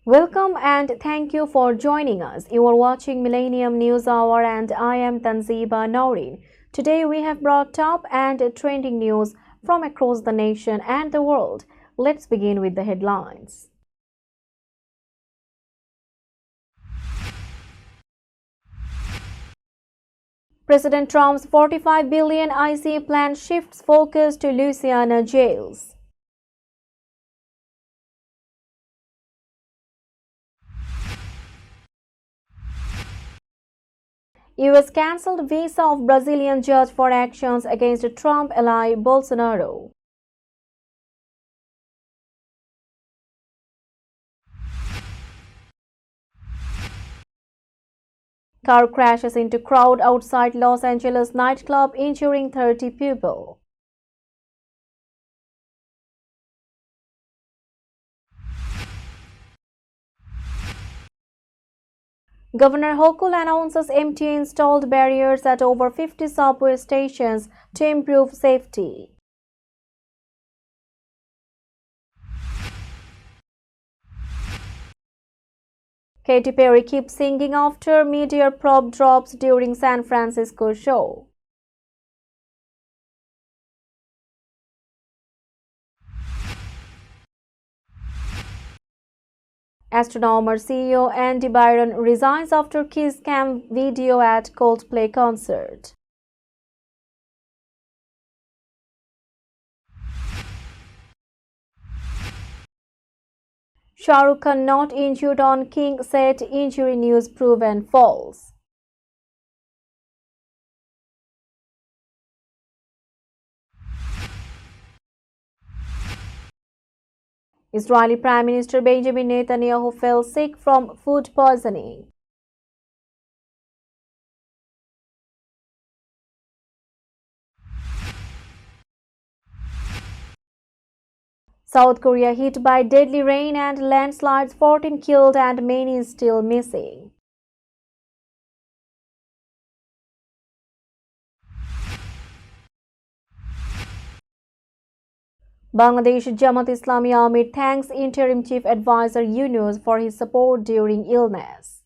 Welcome and thank you for joining us. You are watching Millennium News Hour and I am Tanziba Noreen. Today we have brought top and trending news from across the nation and the world. Let's begin with the headlines. President Trump's $45 billion ICE plan shifts focus to Louisiana jails. US cancelled visa of Brazilian judge for actions against Trump ally Bolsonaro. Car crashes into crowd outside Los Angeles nightclub, injuring 30 people. Governor Hochul announces MTA installed barriers at over 50 subway stations to improve safety. Katy Perry keeps singing after meteor probe drops during San Francisco show. Astronomer CEO Andy Byron resigns after kiss cam video at Coldplay concert. Shah Rukh Khan not injured on King set, injury news proven false. Israeli Prime Minister Benjamin Netanyahu fell sick from food poisoning. South Korea hit by deadly rain and landslides, 14 killed and many still missing. Bangladesh Jamaat Islami Army thanks Interim Chief Advisor Yunus for his support during illness.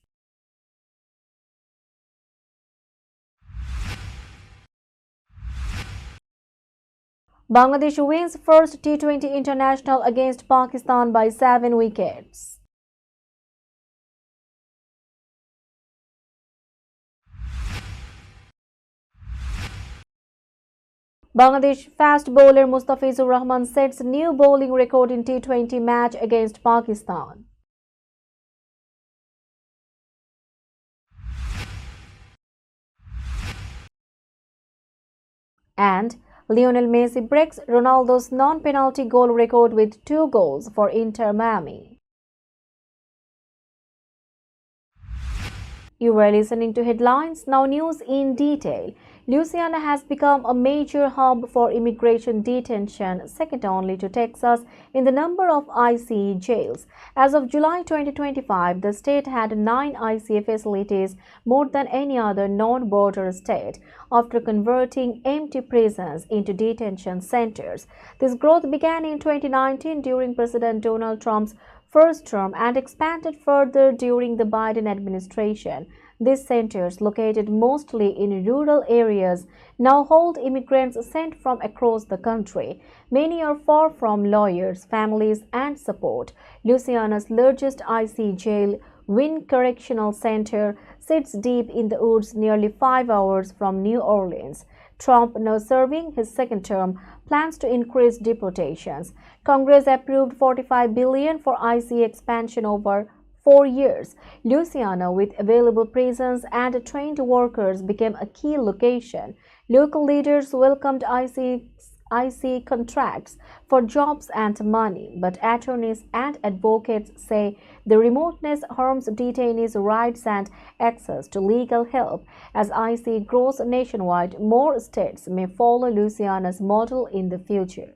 Bangladesh wins first T20 international against Pakistan by 7 wickets. Bangladesh fast bowler Mustafizur Rahman sets new bowling record in T20 match against Pakistan. And Lionel Messi breaks Ronaldo's non-penalty goal record with 2 goals for Inter Miami. You were listening to headlines, now news in detail. Louisiana has become a major hub for immigration detention, second only to Texas in the number of ICE jails. As of July 2025, the state had 9 ICE facilities, more than any other non-border state, after converting empty prisons into detention centers. This growth began in 2019 during President Donald Trump's first term and expanded further during the Biden administration. These centers, located mostly in rural areas, now hold immigrants sent from across the country. Many are far from lawyers, families, and support. Louisiana's largest IC jail, Wynn Correctional Center, sits deep in the woods nearly 5 hours from New Orleans. Trump, now serving his second term, plans to increase deportations. Congress approved $45 billion for IC expansion over 4 years. Louisiana, with available prisons and trained workers, became a key location. Local leaders welcomed IC contracts for jobs and money, but attorneys and advocates say the remoteness harms detainees' rights and access to legal help. As IC grows nationwide, more states may follow Louisiana's model in the future.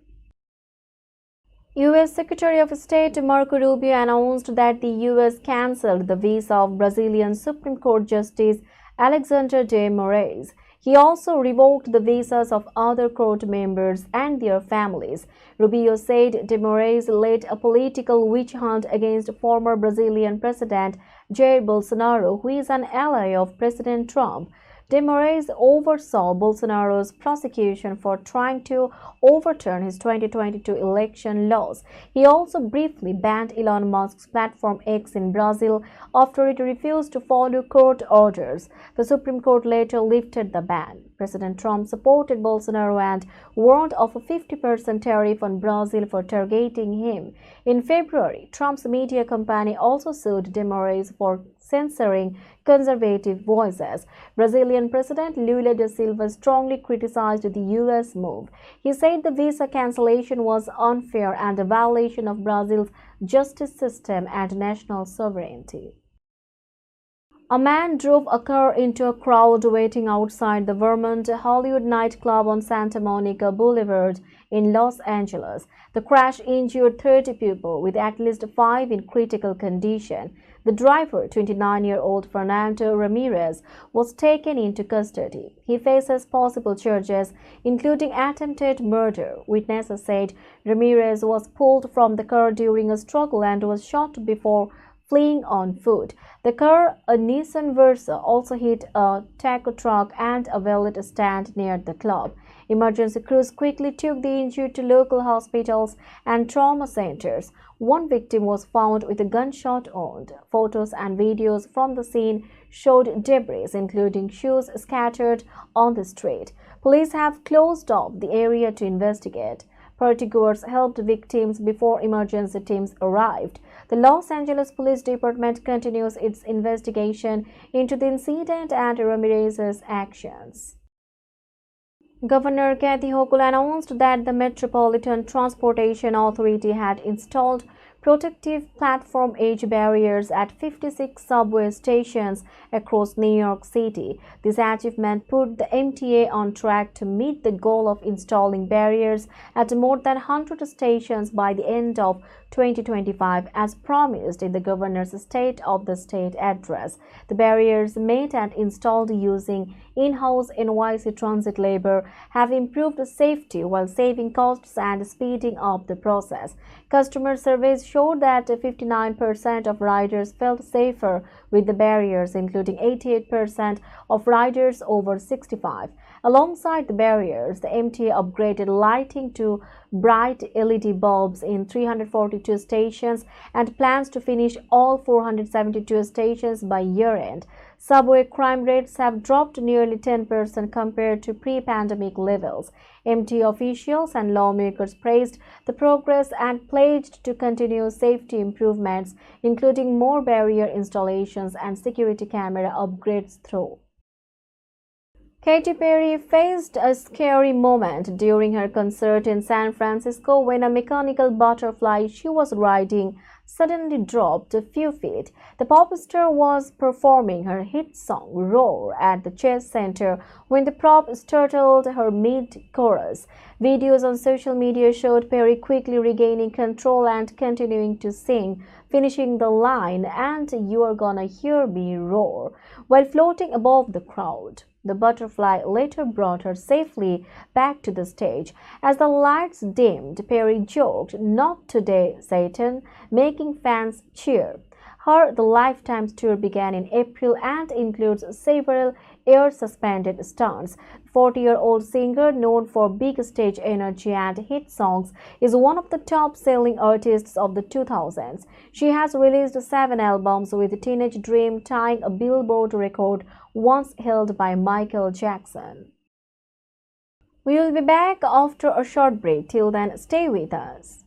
U.S. Secretary of State Marco Rubio announced that the U.S. cancelled the visa of Brazilian Supreme Court Justice Alexandre de Moraes. He also revoked the visas of other court members and their families. Rubio said de Moraes led a political witch hunt against former Brazilian President Jair Bolsonaro, who is an ally of President Trump. De Moraes oversaw Bolsonaro's prosecution for trying to overturn his 2022 election laws. He also briefly banned Elon Musk's platform X in Brazil after it refused to follow court orders. The Supreme Court later lifted the ban. President Trump supported Bolsonaro and warned of a 50% tariff on Brazil for targeting him. In February, Trump's media company also sued de Moraes for censoring conservative voices. Brazilian President Lula da Silva strongly criticized the U.S. move. He said the visa cancellation was unfair and a violation of Brazil's justice system and national sovereignty. A man drove a car into a crowd waiting outside the Vermont Hollywood nightclub on Santa Monica Boulevard in Los Angeles. The crash injured 30 people, with at least 5 in critical condition. The driver, 29-year-old Fernando Ramirez, was taken into custody. He faces possible charges, including attempted murder. Witnesses said Ramirez was pulled from the car during a struggle and was shot before fleeing on foot. The car, a Nissan Versa, also hit a taco truck and a valet stand near the club. Emergency crews quickly took the injured to local hospitals and trauma centers. One victim was found with a gunshot wound. Photos and videos from the scene showed debris, including shoes, scattered on the street. Police have closed off the area to investigate. Partygoers helped victims before emergency teams arrived. The Los Angeles Police Department continues its investigation into the incident and Ramirez's actions. Governor Kathy Hochul announced that the Metropolitan Transportation Authority had installed protective platform age barriers at 56 subway stations across New York City. This achievement put the MTA on track to meet the goal of installing barriers at more than 100 stations by the end of 2025, as promised in the governor's State of the State address. The barriers, made and installed using in-house NYC transit labor, have improved safety while saving costs and speeding up the process. Customer surveys showed that 59% of riders felt safer with the barriers, including 88% of riders over 65. Alongside the barriers, the MTA upgraded lighting to bright LED bulbs in 342 stations and plans to finish all 472 stations by year-end. Subway crime rates have dropped nearly 10% compared to pre-pandemic levels. MTA officials and lawmakers praised the progress and pledged to continue safety improvements, including more barrier installations and security camera upgrades through. Katy Perry faced a scary moment during her concert in San Francisco when a mechanical butterfly she was riding suddenly dropped a few feet. The pop star was performing her hit song Roar at the Chase Center when the prop startled her mid-chorus. Videos on social media showed Perry quickly regaining control and continuing to sing, finishing the line, "And you're gonna hear me roar," while floating above the crowd. The butterfly later brought her safely back to the stage. As the lights dimmed, Perry joked, "Not today, Satan," making fans cheer. Her The Lifetime tour began in April and includes several air-suspended stunts. The 40-year-old singer, known for big stage energy and hit songs, is one of the top-selling artists of the 2000s. She has released 7 albums, with Teenage Dream tying a Billboard record once held by Michael Jackson. We will be back after a short break. Till then, stay with us.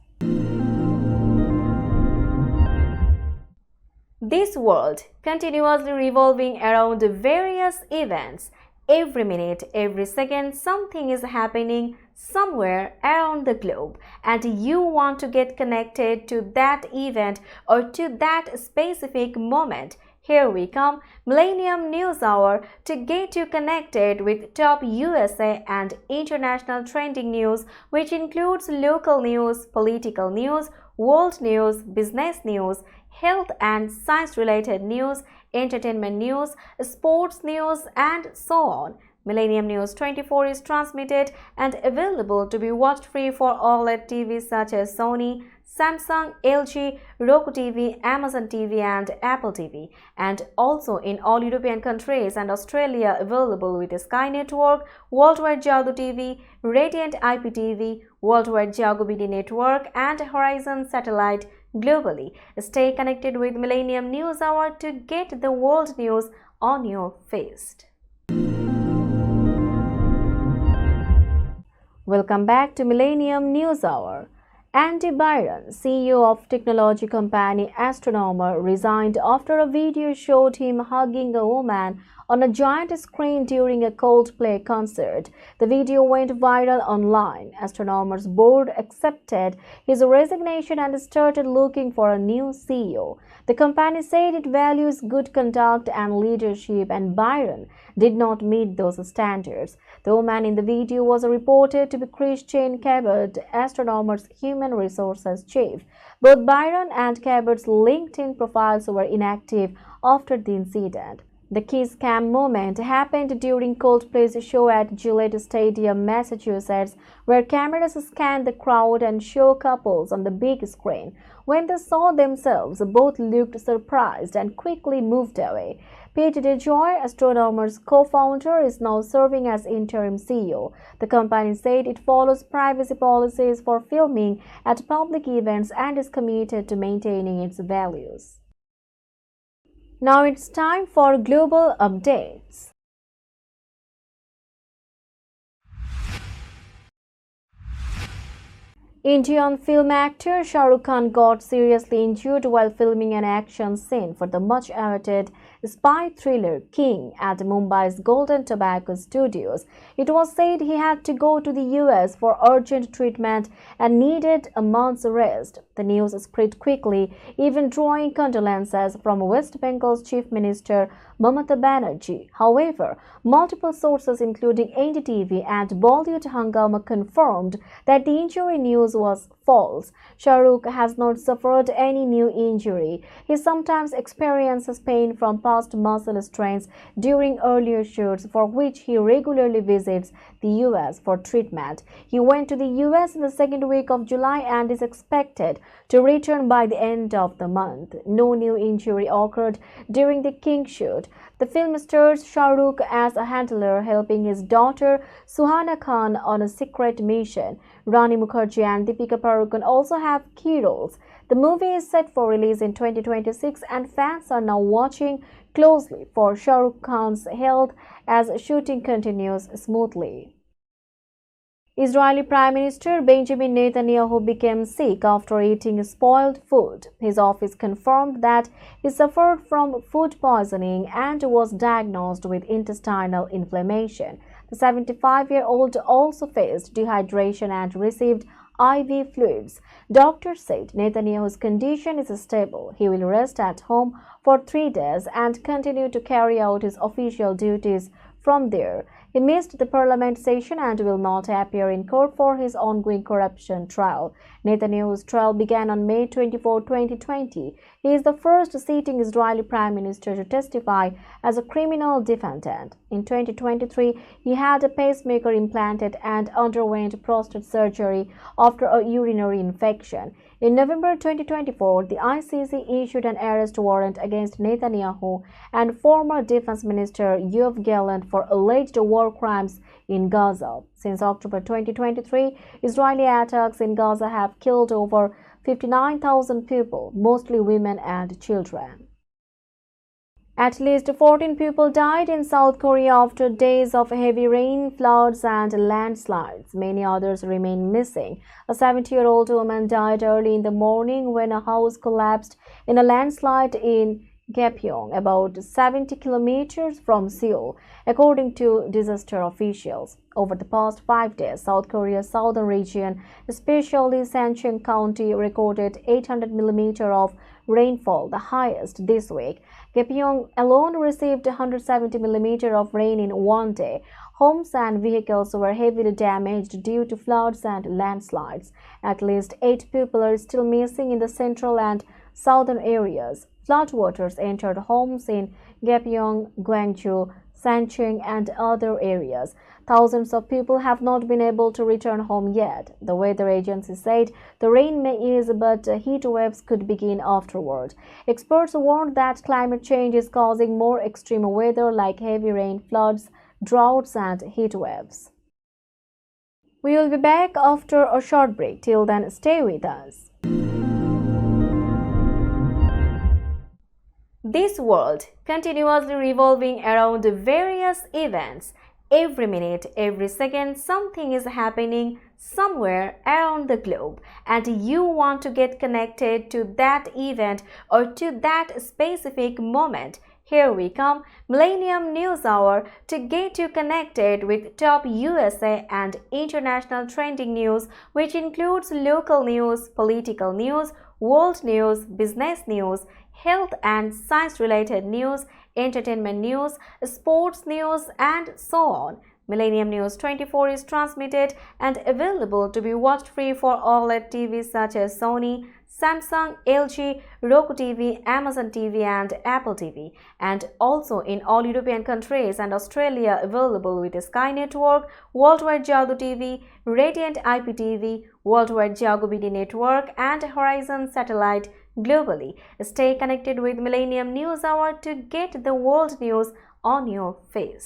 This world continuously revolving around various events. Every minute, every second, something is happening somewhere around the globe, and you want to get connected to that event or to that specific moment. Here we come, Millennium News Hour, to get you connected with top USA and international trending news, which includes local news, political news, world news, business news, health and science-related news, entertainment news, sports news, and so on. Millennium News 24 is transmitted and available to be watched free for OLED TVs such as Sony, Samsung, LG, Roku TV, Amazon TV and Apple TV, and also in all European countries and Australia available with Sky Network, Worldwide Jago TV, Radiant IPTV, Worldwide Jago BD Network and Horizon Satellite globally. Stay connected with Millennium News Hour to get the world news on your feed. Welcome back to Millennium News Hour. Andy Byron, CEO of technology company Astronomer, resigned after a video showed him hugging a woman on a giant screen during a Coldplay concert. The video went viral online. Astronomer's board accepted his resignation and started looking for a new CEO. The company said it values good conduct and leadership, and Byron did not meet those standards. The woman in the video was reported to be Christine Cabot, Astronomer's human resources chief. Both Byron and Cabot's LinkedIn profiles were inactive after the incident. The kiss cam moment happened during Coldplay's show at Gillette Stadium, Massachusetts, where cameras scanned the crowd and show couples on the big screen. When they saw themselves, both looked surprised and quickly moved away. Pete DeJoy, Astronomer's co-founder, is now serving as interim CEO. The company said it follows privacy policies for filming at public events and is committed to maintaining its values. Now it's time for global updates. Indian film actor Shah Rukh Khan got seriously injured while filming an action scene for the much-awaited spy thriller King at Mumbai's Golden Tobacco Studios. It was said he had to go to the US for urgent treatment and needed a month's rest. The news spread quickly, even drawing condolences from West Bengal's Chief Minister Mamata Banerjee. However, multiple sources including NDTV and Bollywood Hungama confirmed that the injury news was false. Shah Rukh has not suffered any new injury. He sometimes experiences pain from past muscle strains during earlier shoots, for which he regularly visits the US for treatment. He went to the US in the second week of July and is expected to return by the end of the month. No new injury occurred during the King shoot. The film stars Shah Rukh as a handler helping his daughter Suhana Khan on a secret mission. Rani Mukherjee and Deepika Padukone also have key roles. The movie is set for release in 2026 and fans are now watching closely for Shah Rukh Khan's health as shooting continues smoothly. Israeli Prime Minister Benjamin Netanyahu became sick after eating spoiled food. His office confirmed that he suffered from food poisoning and was diagnosed with intestinal inflammation. The 75-year-old also faced dehydration and received IV fluids. Doctors said Netanyahu's condition is stable. He will rest at home for 3 days and continue to carry out his official duties from there. He missed the parliament session and will not appear in court for his ongoing corruption trial. Netanyahu's trial began on May 24, 2020. He is the first sitting Israeli prime minister to testify as a criminal defendant. In 2023, he had a pacemaker implanted and underwent prostate surgery after a urinary infection. In November 2024, the ICC issued an arrest warrant against Netanyahu and former Defense Minister Yoav Gallant for alleged war crimes in Gaza. Since October 2023, Israeli attacks in Gaza have killed over 59,000 people, mostly women and children. At least 14 people died in South Korea after days of heavy rain, floods, and landslides. Many others remain missing. A 70-year-old woman died early in the morning when a house collapsed in a landslide in Gapyeong, about 70 kilometers from Seoul, according to disaster officials. Over the past 5 days, South Korea's southern region, especially Sancheong County, recorded 800 millimeters of rainfall, the highest this week. Gapyeong alone received 170 millimeters of rain in one day. Homes and vehicles were heavily damaged due to floods and landslides. At least 8 people are still missing in the central and southern areas. Floodwaters entered homes in Gapyeong, Gwangju, Sancheng, and other areas. Thousands of people have not been able to return home yet. The weather agency said the rain may ease, but heat waves could begin afterward. Experts warned that climate change is causing more extreme weather like heavy rain, floods, droughts, and heat waves. We will be back after a short break. Till then, stay with us. This world continuously revolving around various events. Every minute, every second, something is happening somewhere around the globe, and you want to get connected to that event or to that specific moment. Here we come, Millennium News Hour, to get you connected with top USA and international trending news, which includes local news, political news, world news, business news, health and science-related news, entertainment news, sports news, and so on. Millennium News 24 is transmitted and available to be watched free for OLED TVs such as Sony, Samsung, LG, Roku TV, Amazon TV, and Apple TV, and also in all European countries and Australia available with Sky Network, Worldwide Jago TV, Radiant IPTV, Worldwide Jago BD Network, and Horizon Satellite globally. Stay connected with Millennium News Hour to get the world news on your feed.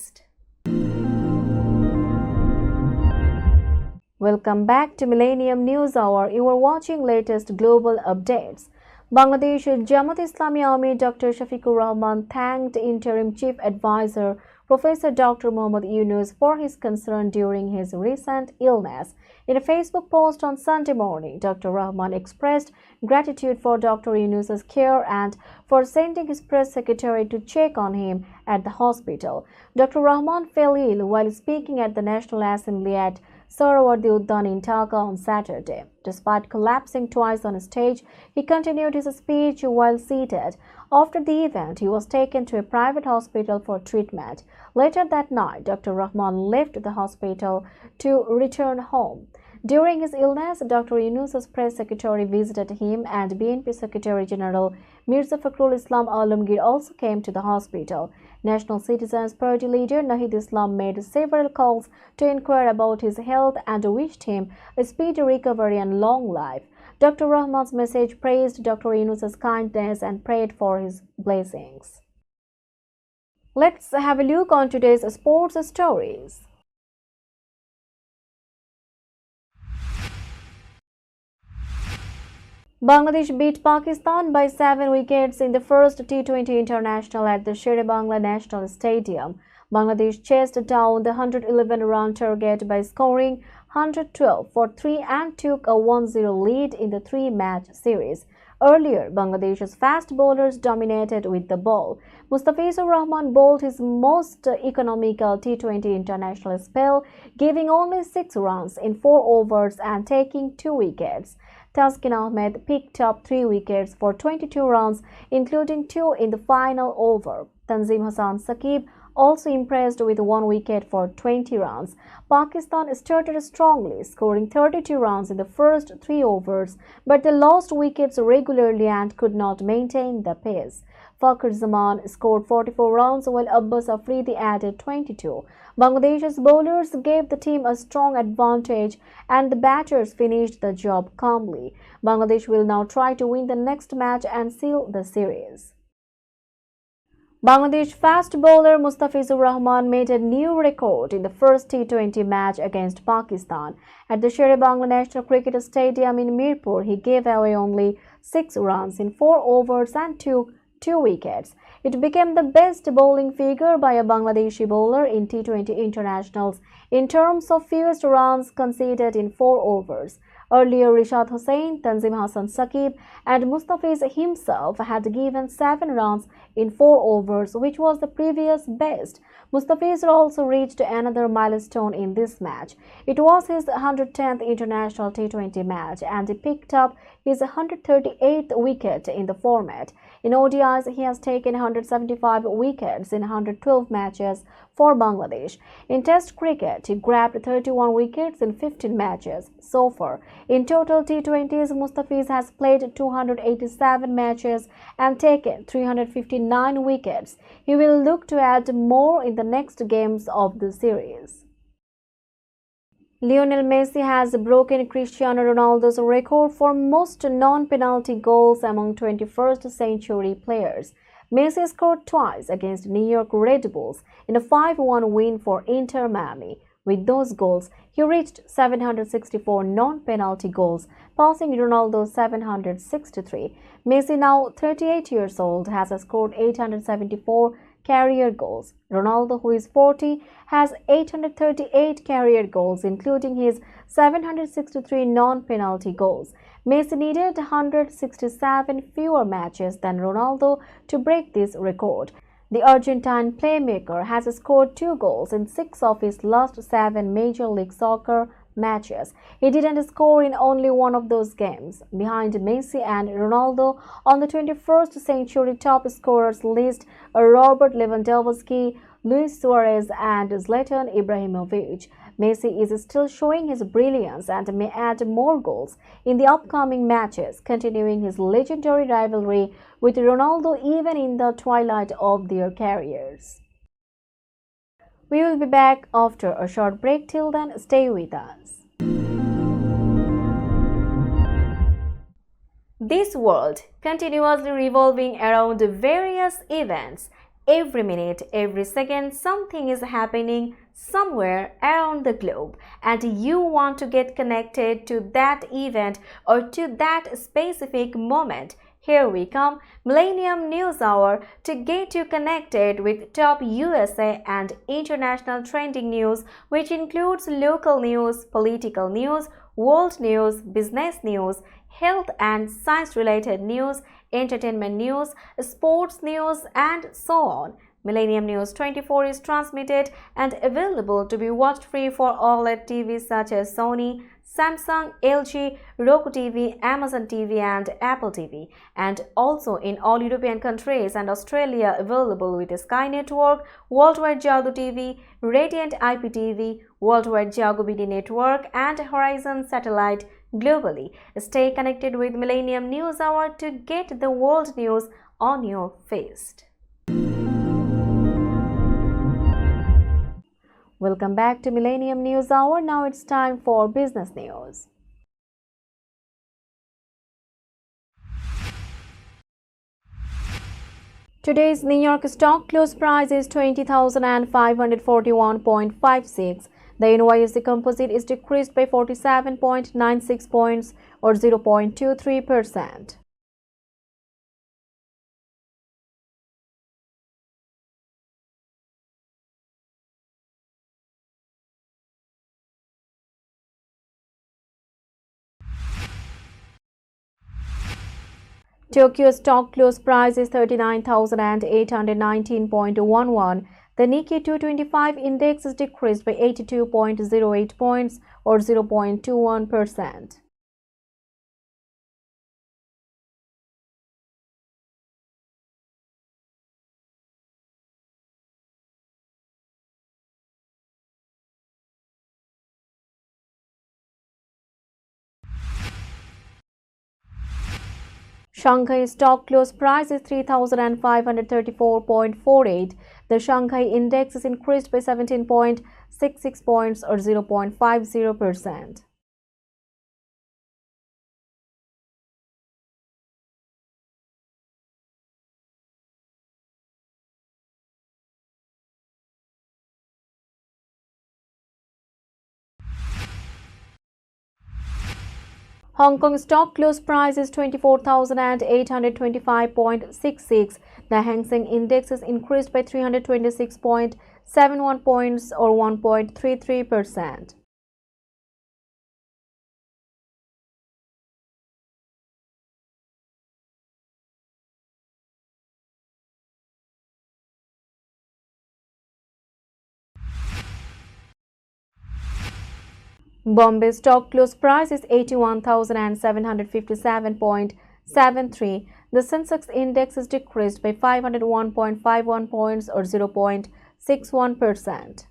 Welcome back to Millennium News Hour. You are watching latest global updates. Bangladesh Jamaat-e-Islami Army Dr. Shafiqur Rahman thanked Interim Chief Advisor Professor Dr. Muhammad Yunus for his concern during his recent illness. In a Facebook post on Sunday morning, Dr. Rahman expressed gratitude for Dr. Yunus's care and for sending his press secretary to check on him at the hospital. Dr. Rahman fell ill while speaking at the National Assembly at Sohrawardi Uddan in Dhaka on Saturday. Despite collapsing twice on stage, he continued his speech while seated. After the event, he was taken to a private hospital for treatment. Later that night, Dr. Rahman left the hospital to return home. During his illness, Dr. Yunus's press secretary visited him, and BNP Secretary General Mirza Fakhrul Islam Alamgir also came to the hospital. National Citizens Party leader Nahid Islam made several calls to inquire about his health and wished him a speedy recovery and long life. Dr. Rahman's message praised Dr. Yunus's kindness and prayed for his blessings. Let's have a look on today's sports stories. Bangladesh beat Pakistan by 7 wickets in the first T20 international at the Sher-e-Bangla National Stadium. Bangladesh chased down the 111-run target by scoring 112 for 3 and took a 1-0 lead in the three-match series. Earlier, Bangladesh's fast bowlers dominated with the ball. Mustafizur Rahman bowled his most economical T20 international spell, giving only 6 runs in 4 overs and taking 2 wickets. Taskin Ahmed picked up 3 wickets for 22 runs, including 2 in the final over. Tanzim Hassan Saqib also impressed with 1 wicket for 20 runs. Pakistan started strongly, scoring 32 runs in the first 3 overs, but they lost wickets regularly and could not maintain the pace. Fakhar Zaman scored 44 runs while Abbas Afridi added 22. Bangladesh's bowlers gave the team a strong advantage and the batters finished the job calmly. Bangladesh will now try to win the next match and seal the series. Bangladesh fast bowler Mustafizur Rahman made a new record in the first T20 match against Pakistan. At the Sher-e-Bangla National Cricket Stadium in Mirpur, he gave away only 6 runs in 4 overs and took 2 wickets. It became the best bowling figure by a Bangladeshi bowler in T20 internationals in terms of fewest runs conceded in 4 overs. Earlier, Rishad Hussain, Tanzim Hassan Saqib, and Mustafiz himself had given 7 runs in 4 overs, which was the previous best. Mustafiz also reached another milestone in this match. It was his 110th international T20 match, and he picked up his 138th wicket in the format. In ODIs, he has taken 175 wickets in 112 matches for Bangladesh. In Test cricket, he grabbed 31 wickets in 15 matches so far. In total T20s, Mustafiz has played 287 matches and taken 359 wickets. He will look to add more in the next games of the series. Lionel Messi has broken Cristiano Ronaldo's record for most non-penalty goals among 21st century players. Messi scored twice against New York Red Bulls in a 5-1 win for Inter Miami. With those goals, he reached 764 non-penalty goals, passing Ronaldo's 763. Messi, now 38 years old, has scored 874 career goals. Ronaldo, who is 40, has 838 career goals, including his 763 non-penalty goals. Messi needed 167 fewer matches than Ronaldo to break this record. The Argentine playmaker has scored 2 goals in 6 of his last 7 Major League Soccer matches. He didn't score in only one of those games. Behind Messi and Ronaldo on the 21st century top scorers list are Robert Lewandowski, Luis Suarez and Zlatan Ibrahimovic. Messi is still showing his brilliance and may add more goals in the upcoming matches, continuing his legendary rivalry with Ronaldo even in the twilight of their careers. We will be back after a short break. Till then, stay with us. This world continuously revolving around various events. Every minute, every second, something is happening somewhere around the globe, and you want to get connected to that event or to that specific moment. Here we come, Millennium News Hour, to get you connected with top USA and international trending news, which includes local news, political news, world news, business news, health and science-related news, entertainment news, sports news, and so on. Millennium News 24 is transmitted and available to be watched free for OLED TVs such as Sony, Samsung, LG, Roku TV, Amazon TV and Apple TV, and also in all European countries and Australia available with Sky Network, Worldwide Jago TV, Radiant IPTV, Worldwide Jago BD Network and Horizon Satellite globally. Stay connected with Millennium News Hour to get the world news on your fist. Welcome back to Millennium News Hour. Now it's time for business news. Today's New York stock close price is 20,541.56. The NYSE Composite is decreased by 47.96 points or 0.23%. Tokyo stock close price is 39,819.11. The Nikkei 225 index is decreased by 82.08 points or 0.21%. Shanghai stock close price is 3,534.48. The Shanghai index is increased by 17.66 points or 0.50%. Hong Kong stock close price is 24,825.66. The Hang Seng index is increased by 326.71 points or 1.33%. Bombay stock close price is 81,757.73. The Sensex index is decreased by 501.51 points or 0.06%. 0.61%.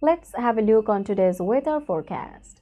Let's have a look on today's weather forecast.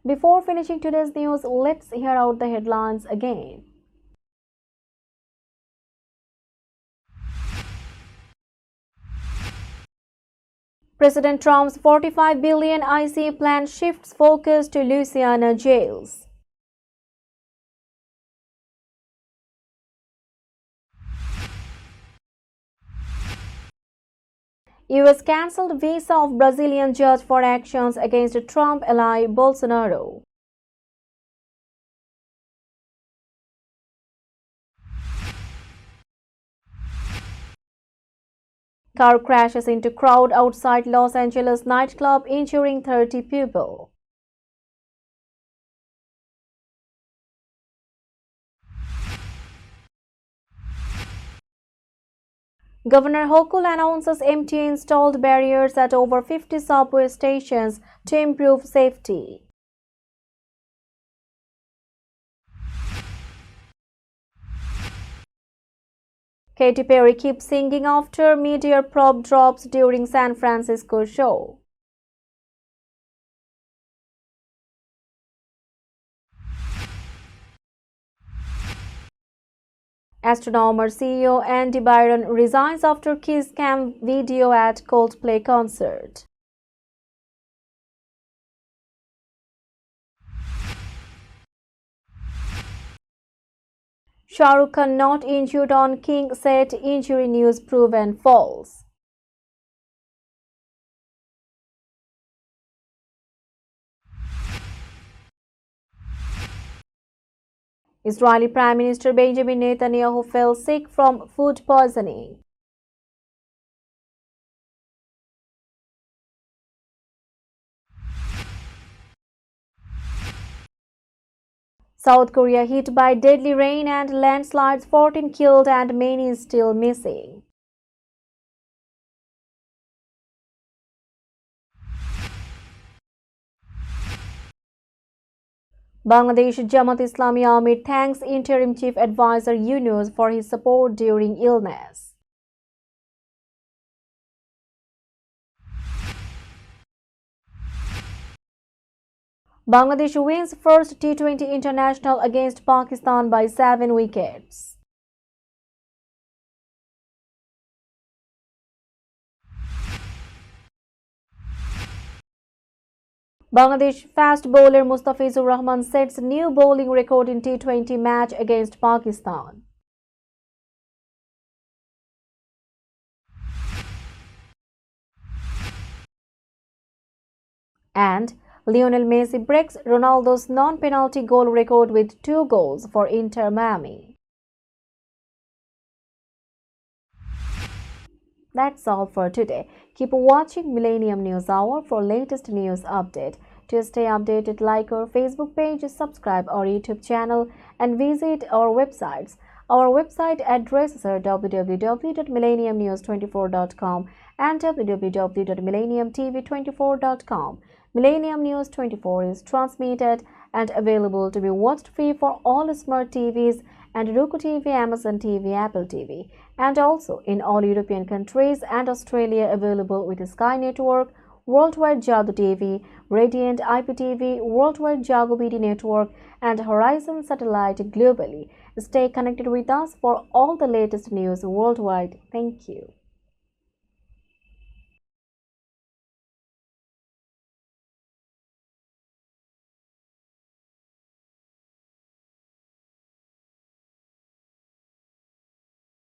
Before finishing today's news, let's hear out the headlines again. President Trump's $45 billion ICE plan shifts focus to Louisiana jails. US cancelled visa of Brazilian judge for actions against Trump ally Bolsonaro. Car crashes into crowd outside Los Angeles nightclub, injuring 30 people. Governor Hochul announces MTA installed barriers at over 50 subway stations to improve safety. Katy Perry keeps singing after meteor probe drops during San Francisco show. Astronomer CEO Andy Byron resigns after kiss cam video at Coldplay concert. Shah Rukh Khan not injured on King set, injury news proven false. Israeli Prime Minister Benjamin Netanyahu fell sick from food poisoning. South Korea hit by deadly rain and landslides, 14 killed and many still missing. Bangladesh Jamaat Islami Army thanks Interim Chief Advisor Yunus for his support during illness. Bangladesh wins first T20 international against Pakistan by 7 wickets. Bangladesh fast bowler Mustafizur Rahman sets new bowling record in T20 match against Pakistan. And Lionel Messi breaks Ronaldo's non-penalty goal record with 2 goals for Inter Miami. That's all for today. Keep watching Millennium News Hour for latest news update. To stay updated, like our Facebook page, subscribe our YouTube channel and visit our websites. Our website addresses are www.millenniumnews24.com and www.millenniumtv24.com. Millennium News 24 is transmitted and available to be watched free for all smart TVs and Roku TV, Amazon TV, Apple TV, and also in all European countries and Australia available with Sky Network, Worldwide Jago TV, Radiant IPTV, Worldwide Jago BD Network, and Horizon Satellite globally. Stay connected with us for all the latest news worldwide. Thank you.